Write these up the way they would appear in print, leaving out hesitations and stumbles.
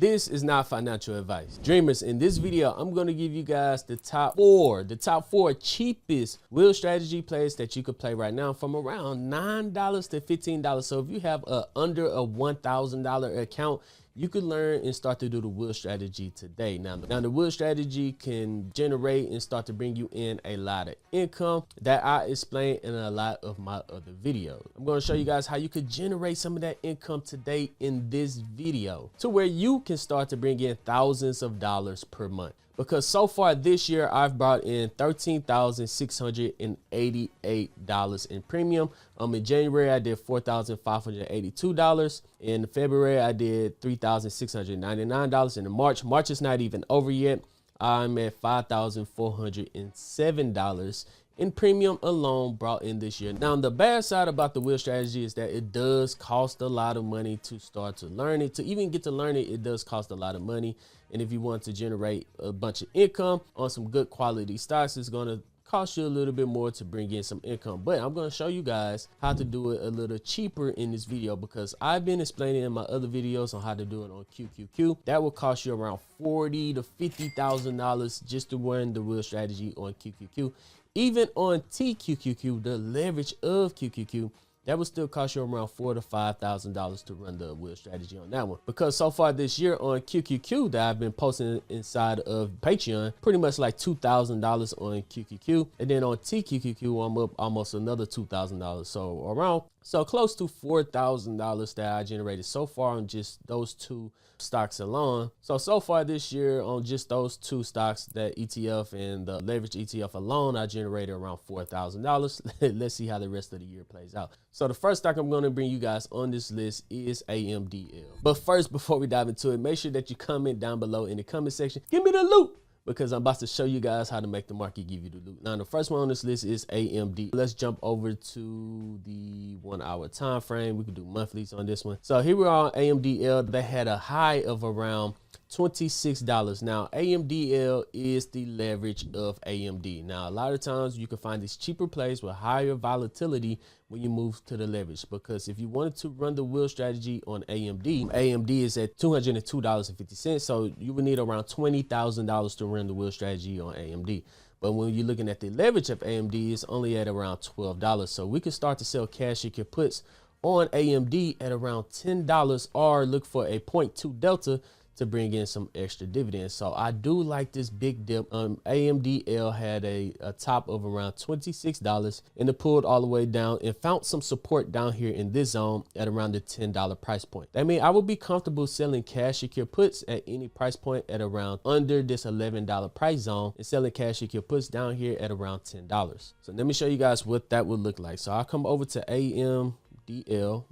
This is not financial advice. Dreamers, in this video, I'm going to give you guys the top four cheapest wheel strategy plays that you could play right now from around $9 to $15. So if you have under a $1,000 account, you could learn and start to do the wheel strategy today. Now the wheel strategy can generate and start to bring you in a lot of income that I explain in a lot of my other videos. I'm going to show you guys how you could generate some of that income today in this video to where you can start to bring in thousands of dollars per month. Because so far this year, I've brought in $13,688 in premium. In January, I did $4,582. In February, I did $3,699. And in March is not even over yet. I'm at $5,407 in premium alone brought in this year. Now, the bad side about the wheel strategy is that it does cost a lot of money to start to learn it. To even get to learn it, it does cost a lot of money. And if you want to generate a bunch of income on some good quality stocks, it's going to cost you a little bit more to bring in some income. But I'm going to show you guys how to do it a little cheaper in this video, because I've been explaining in my other videos on how to do it on QQQ. That will cost you around $40,000 to $50,000 just to run the wheel strategy on QQQ. Even on TQQQ, the leverage of QQQ, that would still cost you around $4,000 to $5,000 to run the wheel strategy on that one. Because so far this year on QQQ that I've been posting inside of Patreon, pretty much like $2,000 on QQQ. And then on TQQQ, I'm up almost another $2,000. So close to $4,000 that I generated so far on just those two stocks alone. So far this year on just those two stocks, that ETF and the leverage ETF alone, I generated around $4,000. Let's see how the rest of the year plays out. So the first stock I'm going to bring you guys on this list is AMDL. But first, before we dive into it, make sure that you comment down below in the comment section. Give me the loot, because I'm about to show you guys how to make the market give you the loot. Now, the first one on this list is AMD. Let's jump over to the 1 hour time frame. We can do monthlies on this one. So here we are on AMDL. They had a high of around $26. Now, AMDL is the leverage of AMD. Now, a lot of times you can find these cheaper plays with higher volatility when you move to the leverage, because if you wanted to run the wheel strategy on AMD is at $202.50. So you would need around $20,000 to run the wheel strategy on AMD. But when you're looking at the leverage of AMD, it's only at around $12. So we can start to sell cash and puts on AMD at around $10 or look for a 0.2 delta to bring in some extra dividends. So I do like this big dip. AMDL had a top of around $26 and it pulled all the way down and found some support down here in this zone at around the $10 price point. That means I would be comfortable selling cash secure puts at any price point at around under this $11 price zone and selling cash secure puts down here at around $10. So let me show you guys what that would look like. So I'll come over to AMDL.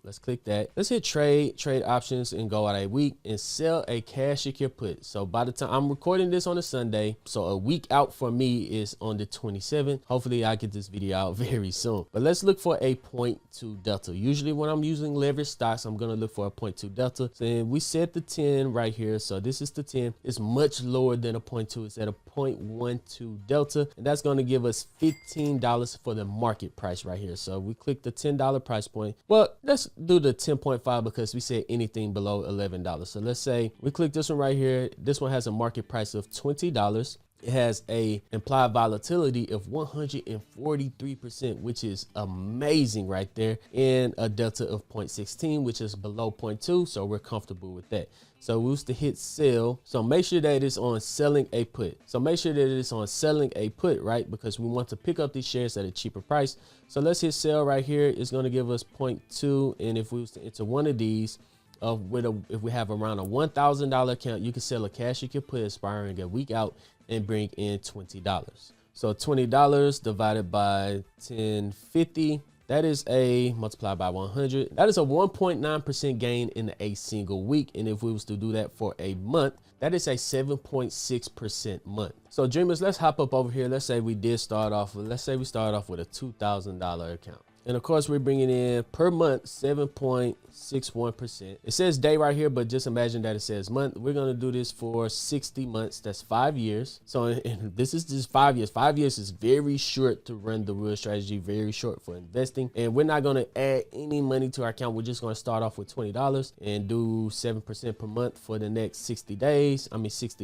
Let's click that. Let's hit trade options and go out a week and sell a cash secure put. So by the time I'm recording this on a Sunday, so a week out for me is on the 27th. Hopefully I get this video out very soon. But let's look for a 0.2 delta. Usually when I'm using leverage stocks, I'm going to look for a 0.2 delta. So then we set the 10 right here. So this is the 10. It's much lower than a 0.2. It's at a 0.12 delta. And that's going to give us $15 for the market price right here. So we click the $10 price point. Well, let's do the 10.5 because we said anything below $11. So let's say we click this one right here. This one has a market price of $20. It has a implied volatility of 143%, which is amazing right there, and a delta of 0.16, which is below 0.2. So we're comfortable with that. So we used to hit sell. So make sure that it's on selling a put. So make sure that it's on selling a put, right? Because we want to pick up these shares at a cheaper price. So let's hit sell right here. It's going to give us 0.2. And if we was to enter one of these, if we have around a $1,000 account, you can sell a cash you can put expiring a week out and bring in $20. So $20 divided by 1050. That is a multiplied by 100. That is a 1.9% gain in a single week. And if we was to do that for a month, that is a 7.6% month. So dreamers, let's hop up over here. Let's say we did start off with, let's say we started off with a $2,000 account. And of course, we're bringing in per month 7.61%. It says day right here, but just imagine that it says month. We're going to do this for 60 months. That's 5 years. So and this is just 5 years. 5 years is very short to run the real strategy, very short for investing. And we're not going to add any money to our account. We're just going to start off with $20 and do 7% per month for the next 60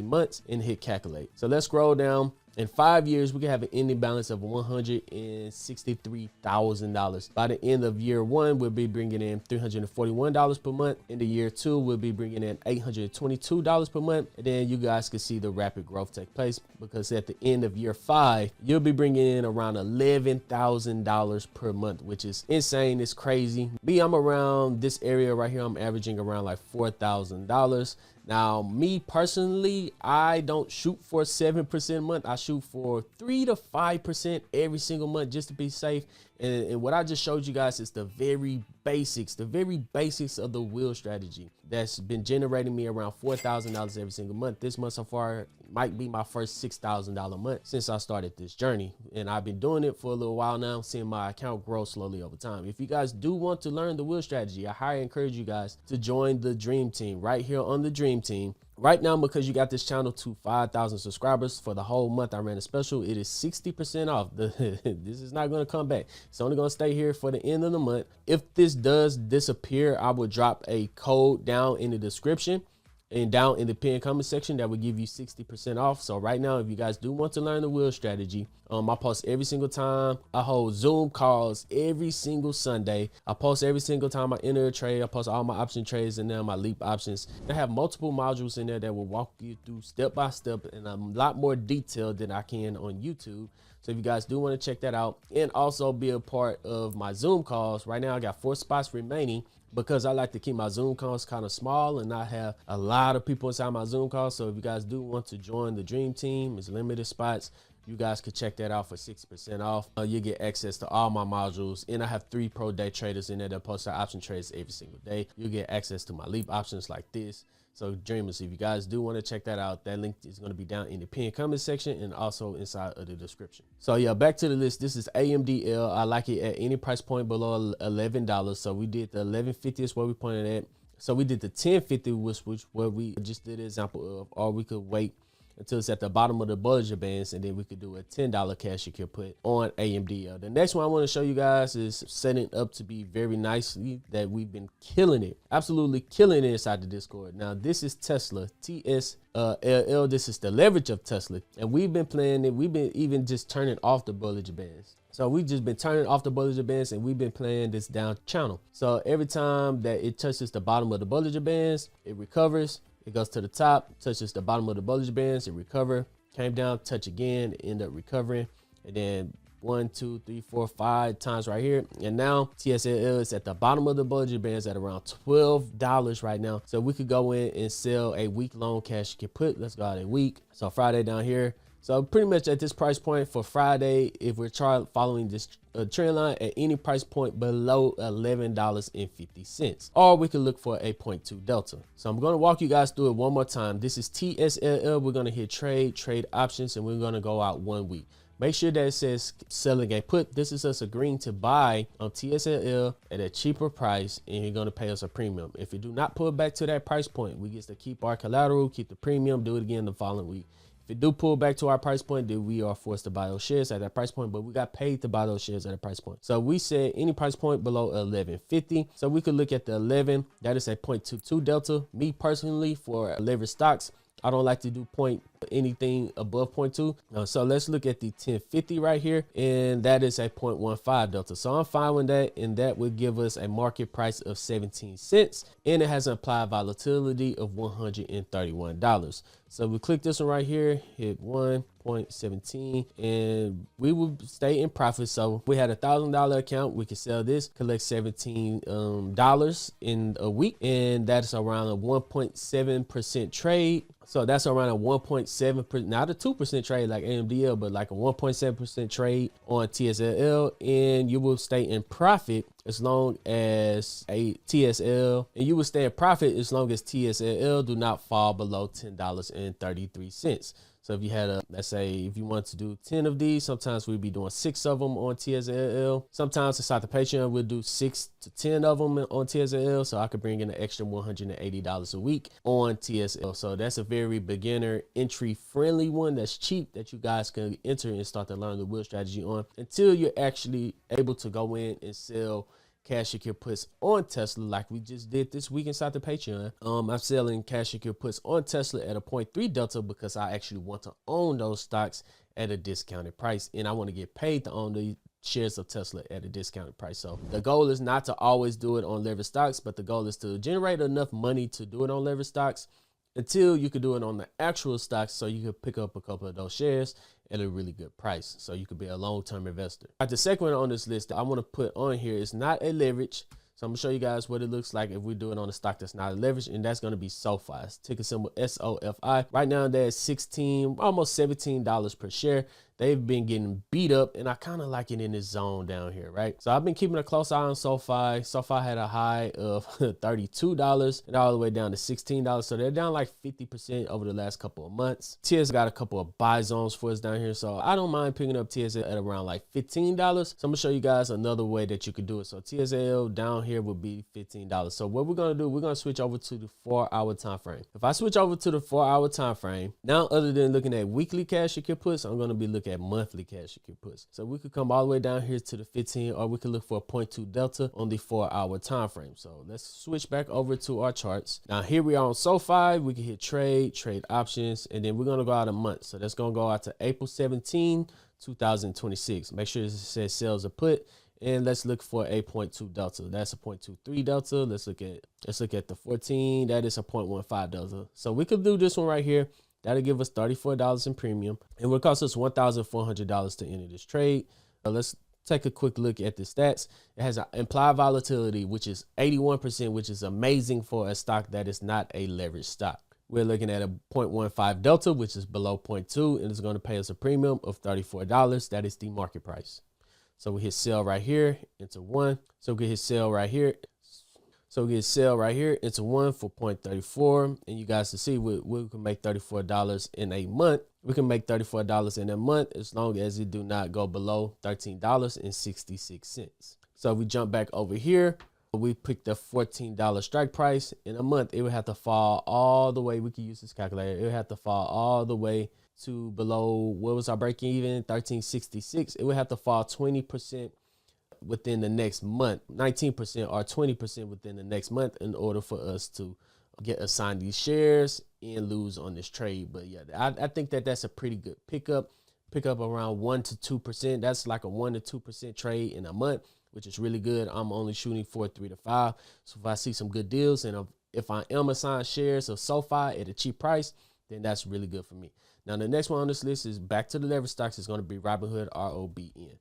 months and hit calculate. So let's scroll down. In 5 years, we can have an ending balance of $163,000. By the end of year 1, we'll be bringing in $341 per month. In the year 2, we'll be bringing in $822 per month. And then you guys can see the rapid growth take place, because at the end of year 5, you'll be bringing in around $11,000 per month, which is insane. It's crazy. I'm around this area right here. I'm averaging around like $4,000. Now, me personally, I don't shoot for 7% a month. I shoot for 3 to 5% every single month just to be safe. And what I just showed you guys is the very basics of the wheel strategy that's been generating me around $4,000 every single month. This month so far might be my first $6,000 month since I started this journey. And I've been doing it for a little while now, seeing my account grow slowly over time. If you guys do want to learn the wheel strategy, I highly encourage you guys to join the Dream Team right here on the Dream Team. Right now, because you got this channel to 5,000 subscribers for the whole month, I ran a special. It is 60% off. This is not going to come back. It's only going to stay here for the end of the month. If this does disappear, I will drop a code down in the description and down in the pinned comment section that will give you 60% off. So right now, if you guys do want to learn the wheel strategy, I post every single time. I hold Zoom calls every single Sunday. I post every single time I enter a trade. I post all my option trades in there, my leap options. I have multiple modules in there that will walk you through step by step in a lot more detail than I can on YouTube. So if you guys do want to check that out and also be a part of my Zoom calls, right now I got 4 spots remaining, because I like to keep my Zoom calls kind of small and not have a lot of people inside my Zoom calls. So if you guys do want to join the Dream Team, it's limited spots. You guys could check that out for 60% off. You get access to all my modules. And I have 3 pro day traders in there that post their option trades every single day. You get access to my leap options like this. So Dreamers, if you guys do want to check that out, that link is going to be down in the pinned comment section and also inside of the description. So yeah, back to the list. This is AMDL. I like it at any price point below $11. So we did the 1150 is where we pointed at. So we did the 1050, which where we just did an example of, or we could wait until it's at the bottom of the Bollinger Bands, and then we could do a $10 cash you can put on AMDL. The next one I want to show you guys is setting up to be very nicely that we've been killing it, absolutely killing it inside the Discord. Now this is Tesla, TSLL. This is the leverage of Tesla, and we've been playing it. We've been even just turning off the Bollinger Bands. So we've just been turning off the Bollinger Bands, and we've been playing this down channel. So every time that it touches the bottom of the Bollinger Bands, it recovers. It goes to the top, touches the bottom of the Bollinger Bands, it recover, came down, touch again, end up recovering, and then 1, 2, 3, 4, 5 times right here. And now TSLL is at the bottom of the Bollinger Bands at around $12 right now. So we could go in and sell a week long cash you can put. Let's go out a week. So Friday down here. So pretty much at this price point for Friday, if we're following this trend line at any price point below $11.50, or we could look for a 0.2 delta. So I'm going to walk you guys through it one more time. This is TSLL. We're going to hit trade options, and we're going to go out 1 week. Make sure that it says selling a put. This is us agreeing to buy on TSLL at a cheaper price, and you're going to pay us a premium. If you do not pull back to that price point, we get to keep our collateral, keep the premium, do it again the following week. If it do pull back to our price point, then we are forced to buy those shares at that price point, but we got paid to buy those shares at a price point. So we said any price point below $11.50. So we could look at the 11. That is a 0.22 delta. Me personally, for leverage stocks, I don't like to do anything above 0.2. So let's look at the 1050 right here, and that is a 0.15 delta. So I'm fine with that, and that would give us a market price of 17 cents, and it has an applied volatility of $131. So we click this one right here, hit 1.17, and we will stay in profit. So we had $1,000 account, we could sell this, collect $17 in a week, and that's around a 1.7% trade. So that's around a 1.7%, not a 2% trade like AMDL, but like a 1.7% trade on TSLL, and you will stay in profit as long as a TSL, and you will stay in profit as long as TSL do not fall below $10.33. So if you had a, let's say if you want to do 10 of these, sometimes we'd be doing 6 of them on TSL. Sometimes inside the Patreon, we'll do 6 to 10 of them on TSL. So I could bring in an extra $180 a week on TSL. So that's a very beginner entry friendly one that's cheap that you guys can enter and start to learn the wheel strategy on until you're actually able to go in and sell cash secure puts on Tesla like we just did this week inside the Patreon. I'm selling cash secure puts on Tesla at a 0.3 delta because I actually want to own those stocks at a discounted price, and I want to get paid to own the shares of Tesla at a discounted price. So the goal is not to always do it on leveraged stocks, but the goal is to generate enough money to do it on leveraged stocks until you could do it on the actual stocks, so you could pick up a couple of those shares at a really good price, so you could be a long-term investor. All right, the second one on this list that I want to put on here is not a leverage. So I'm gonna show you guys what it looks like if we do it on a stock that's not a leverage, and that's gonna be SoFi. Ticker symbol SOFI. Right now they're at almost $17 per share. They've been getting beat up, and I kind of like it in this zone down here, right? So I've been keeping a close eye on SoFi. SoFi had a high of $32 and all the way down to $16. So they're down like 50% over the last couple of months. TS got a couple of buy zones for us down here. So I don't mind picking up TS at around like $15. So I'm gonna show you guys another way that you could do it. So TSL down here would be $15. So what we're gonna do, we're gonna switch over to the 4-hour time frame. If I switch over to the 4-hour time frame, now other than looking at weekly cash secure puts, I'm gonna be looking at monthly cash secure puts. So we could come all the way down here to the 15, or we could look for a 0.2 delta on the 4-hour time frame. So let's switch back over to our charts. Now here we are on SoFi. We can hit trade options, and then we're gonna go out a month. So that's gonna go out to April 17, 2026. Make sure it says sales a put, and let's look for a 0.2 delta. That's a 0.23 delta. Let's look at the 14. That is a 0.15 delta. So we could do this one right here. That'll give us $34 in premium, and will cost us $1,400 to enter this trade. Let's take a quick look at the stats. It has an implied volatility, which is 81%, which is amazing for a stock that is not a leveraged stock. We're looking at a 0.15 delta, which is below 0.2, and it's going to pay us a premium of $34. That is the market price. So we hit sell right here into 1. So we hit sell right here. So we get sell right here into 1 for 0.34, and you guys can see we can make $34 in a month. We can make $34 in a month as long as it do not go below $13.66. So if we jump back over here, we picked the $14 strike price. In a month, it would have to fall all the way. We can use this calculator. It would have to fall all the way to below, what was our break even? $13.66. It would have to fall 20% within the next month, 19% or 20% within the next month, in order for us to get assigned these shares and lose on this trade. But yeah, I think that's a pretty good pickup around 1 to 2%. That's like a 1 to 2% trade in a month, which is really good. I'm only shooting for 3 to 5. So if I see some good deals, and if I am assigned shares of SoFi at a cheap price, then that's really good for me. Now the next one on this list is back to the leverage stocks. It's going to be Robinhood ROBN.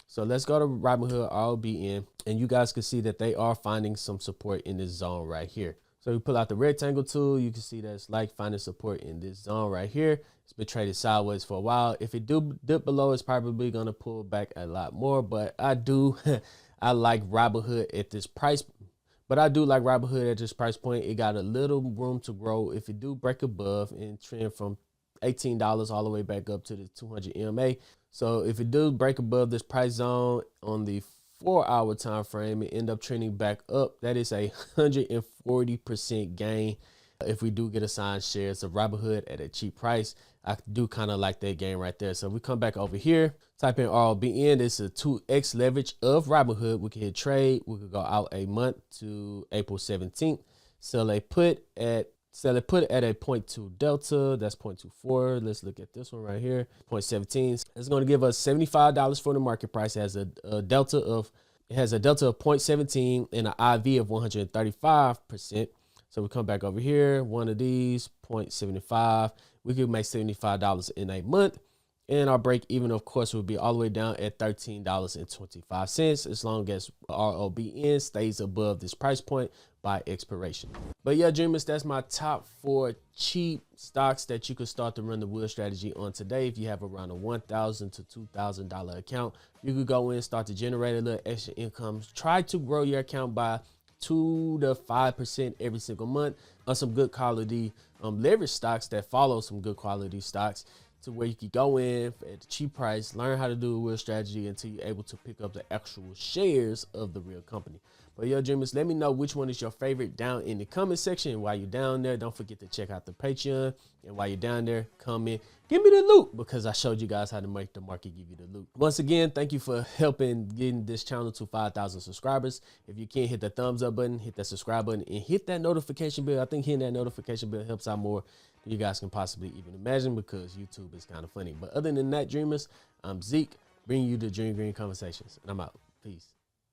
So let's go to Robinhood ROBN, and you guys can see that they are finding some support in this zone right here. So we pull out the rectangle tool. You can see that it's like finding support in this zone right here. It's been traded sideways for a while. If it do dip below, it's probably going to pull back a lot more. But I like Robinhood at this price. But I do like Robinhood at this price point. It got a little room to grow. If it do break above and trend from $18 all the way back up to the 200 EMA. So if it do break above this price zone on the 4-hour time frame and end up trending back up, that is a 140% gain. If we do get assigned shares of Robinhood at a cheap price, I do kind of like that gain right there. So if we come back over here, type in ROBN. It's a 2x leverage of Robinhood. We can hit trade. We could go out a month to April 17th. Sell a put at a 0.2 delta. That's 0.24. Let's look at this one right here. 0.17. It's going to give us $75 for the market price. It has a delta of 0.17 and an IV of 135%. So we come back over here. One of these 0.75. We could make $75 in a month. And our break even, of course, would be all the way down at $13.25, as long as ROBN stays above this price point. by expiration. But yeah, dreamers, that's my top 4 cheap stocks that you could start to run the wheel strategy on today. If you have around a $1,000 to $2,000 account, you could go in, start to generate a little extra income. Try to grow your account by 2 to 5% every single month on some good quality leverage stocks that follow some good quality stocks, to where you can go in at a cheap price, learn how to do a wheel strategy until you're able to pick up the actual shares of the real company. But yo, dreamers, let me know which one is your favorite down in the comment section. While you're down there, don't forget to check out the Patreon. And while you're down there, comment, give me the loot, because I showed you guys how to make the market give you the loot. Once again, thank you for helping getting this channel to 5,000 subscribers. If you can't hit the thumbs up button, hit that subscribe button and hit that notification bell. I think hitting that notification bell helps out more than you guys can possibly even imagine, because YouTube is kind of funny. But other than that, dreamers, I'm Zeke, bringing you the Dream Green Conversations, and I'm out. Peace.